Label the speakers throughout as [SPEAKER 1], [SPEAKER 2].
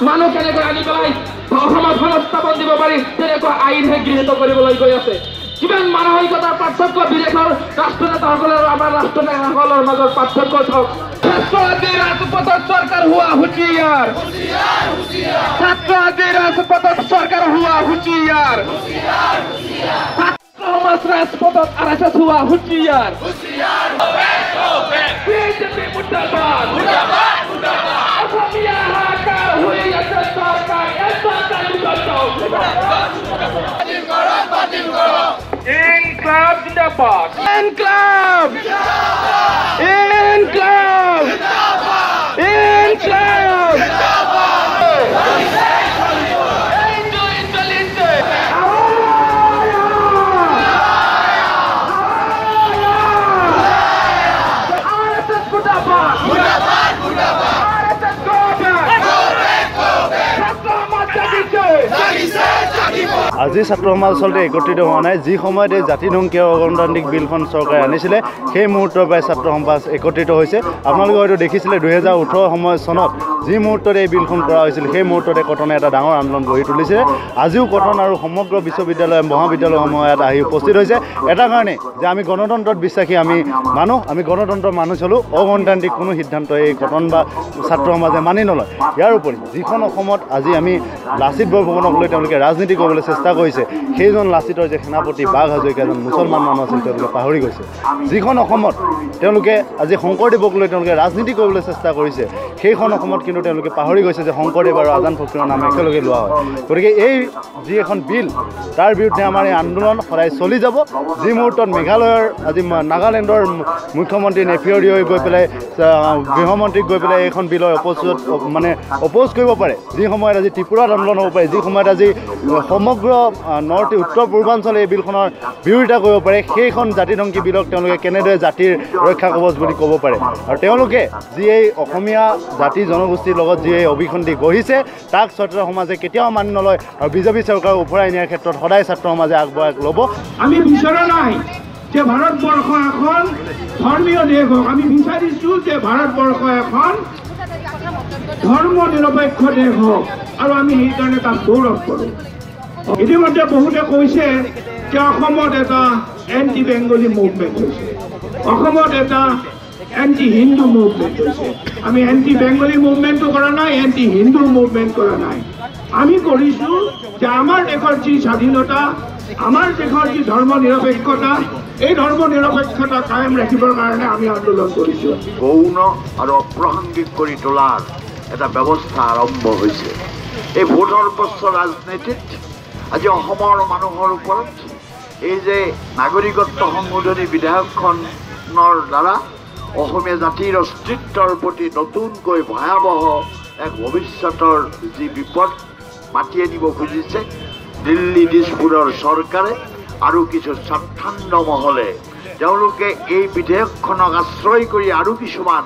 [SPEAKER 1] মানুহ কেনেকৈ আনি পেলাই অসমত সংস্থাপন দিব পাৰি তেনেকুৱা আইনহে গৃহীত কৰিবলৈ গৈ আছে। কিমান মানসিকতাৰ পাৰ্থক্য বিদেশৰ ৰাষ্ট্ৰনেতাসকলৰ আৰু আমাৰ ৰাষ্ট্ৰনেতাসকলৰ মাজত পাৰ্থক্য চাওক। ছাত্ৰবাদী ৰাজপথত চৰকাৰ হোৱা হুঁচিয়াৰ, ছাত্ৰবাদী ৰাজপথত চৰকাৰ হোৱা হুঁচিয়াৰ, ছাত্ৰ সমাজ ৰাজপথত RSS হোৱা হুঁচিয়াৰ। বিজেপি মুৰ্দাবাদ, অসমীয়া হাহাকাৰ হৈ আছে চৰকাৰ, ইনকলাব জিন্দাবাদ, ইনকলাব, ইনকলাব, ইনকলাব।
[SPEAKER 2] আজি ছাত্ৰ সমাজ আচলতে একত্ৰিত হোৱা নাই। যি সময়ত এই জাতিধ্বংসী গণতান্ত্ৰিক বিলখন চৰকাৰে আনিছিলে সেই মুহূৰ্তৰ পৰাই ছাত্ৰ সমাজ একত্ৰিত হৈছে। আপোনালোকে হয়তো দেখিছিলে 2018 চনত যি মুহূৰ্তত এই বিলখন কৰা হৈছিল সেই মুহূৰ্ততে কটনে এটা ডাঙৰ আন্দোলন গঢ়ি তুলিছে। আজিও কটন আৰু সমগ্ৰ বিশ্ববিদ্যালয় মহাবিদ্যালয়সমূহ ইয়াত আহি উপস্থিত হৈছে এটা কাৰণে যে আমি গণতন্ত্ৰত বিশ্বাসী, আমি গণতন্ত্ৰৰ মানুহ চলোঁ। অগণতান্ত্ৰিক কোনো সিদ্ধান্ত এই কটন বা ছাত্ৰ সমাজে মানি নলয়। ইয়াৰ উপৰি যিখন অসমত আজি আমি লাচিত বৰফুকনক লৈ তেওঁলোকে ৰাজনীতি কৰিবলৈ চেষ্টা কৰিছে, সেইজন লাচিতৰ যে সেনাপতি বাঘ হাজৰিকা এজন মুছলমান মানুহ আছিল তেওঁলোকে পাহৰি গৈছে। যিখন অসমত তেওঁলোকে আজি শংকৰদেৱক লৈ তেওঁলোকে ৰাজনীতি কৰিবলৈ চেষ্টা কৰিছে, সেইখন অসমত কিন্তু তেওঁলোকে পাহৰি গৈছে যে শংকৰদেৱ আৰু আজান ফকীৰৰ নাম একেলগে লোৱা হয়। গতিকে এই যি এখন বিল তাৰ বিৰুদ্ধে আমাৰ এই আন্দোলন সদায় চলি যাব। যি মুহূৰ্তত মেঘালয়ৰ আজি নাগালেণ্ডৰ মুখ্যমন্ত্ৰী নেফিঅ' ৰিঅ'ই গৈ পেলাই গৃহমন্ত্ৰীক গৈ পেলাই এইখন বিলৰ অপ'জ কৰিব পাৰে, যি সময়ত আজি ত্ৰিপুৰাত আন্দোলন হ'ব পাৰে, যি সময়ত আজি সমগ্ৰ উত্তৰ পূৰ্বাঞ্চলে এই বিলখনৰ বিৰোধিতা কৰিব পাৰে, সেইখন জাতিধ্বংসী বিলক তেওঁলোকে কেনেদৰে জাতিৰ ৰক্ষা কৱচ বুলি ক'ব পাৰে। আৰু তেওঁলোকে যি এই অসমীয়া জাতি জনগোষ্ঠীৰ লগত যি এই অভিসন্ধি গঢ়িছে তাক ছাত্ৰ সমাজে কেতিয়াও মানি নলয়। আৰু বিজেপি চৰকাৰক ওফৰাই নিয়াৰ ক্ষেত্ৰত সদায় ছাত্ৰ সমাজে আগবঢ়াই ল'ব।
[SPEAKER 3] আমি বিচৰা নাই যে ভাৰতবৰ্ষ এখন ধৰ্মীয় দেশ হওক, আমি বিচাৰিছোঁ যে ভাৰতবৰ্ষ এখন ধৰ্ম নিৰপেক্ষ দেশ হওক, আৰু আমি সেইকাৰণে তাক গৌৰৱ কৰোঁ। ইতিমধ্যে বহুতে কৈছে যে অসমত এটা এণ্টি বেংগলী মুভমেণ্ট হৈছে, অসমত এটা এণ্টি হিন্দু মুভমেণ্ট হৈছে। আমি এণ্টি বেংগলী মুভমেণ্টটো কৰা নাই, এণ্টি হিন্দু মুভমেণ্ট কৰা নাই। আমি কৰিছোঁ যে আমাৰ দেশৰ যি স্বাধীনতা, আমাৰ দেশৰ যি ধৰ্ম নিৰপেক্ষতা, এই ধৰ্ম নিৰপেক্ষতা কায়েম ৰাখিবৰ কাৰণে আমি আন্দোলন কৰিছোঁ।
[SPEAKER 4] গৌণ আৰু অপ্ৰাসংগিক কৰি তোলাৰ এটা ব্যৱস্থা আৰম্ভ হৈছে। এই ভোটৰ পশ্চ ৰাজনীতিত আজি অসমৰ মানুহৰ ওপৰত এই যে নাগৰিকত্ব সংশোধনী বিধেয়কখনৰ দ্বাৰা অসমীয়া জাতিৰ অস্তিত্বৰ প্ৰতি নতুনকৈ ভয়াৱহ এক ভৱিষ্যতৰ যি বিপদ মাতি আনিব খুজিছে দিল্লী দিছপুৰৰ চৰকাৰে আৰু কিছু স্বাৰ্থান্ধ মহলে, তেওঁলোকে এই বিধেয়কখনক আশ্ৰয় কৰি আৰু কিছুমান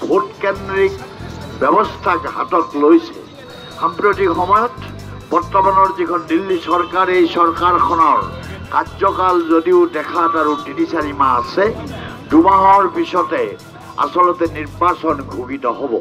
[SPEAKER 4] ভোটকেন্দ্ৰিক ব্যৱস্থাক হাতত লৈছে। সাম্প্ৰতিক সময়ত বৰ্তমানৰ যিখন দিল্লী চৰকাৰ, এই চৰকাৰখনৰ কাৰ্যকাল যদিও দেখাত আৰু ৩-৪ মাহ আছে, 2 মাহৰ পিছতে আচলতে নিৰ্বাচন ঘোষিত হ'ব।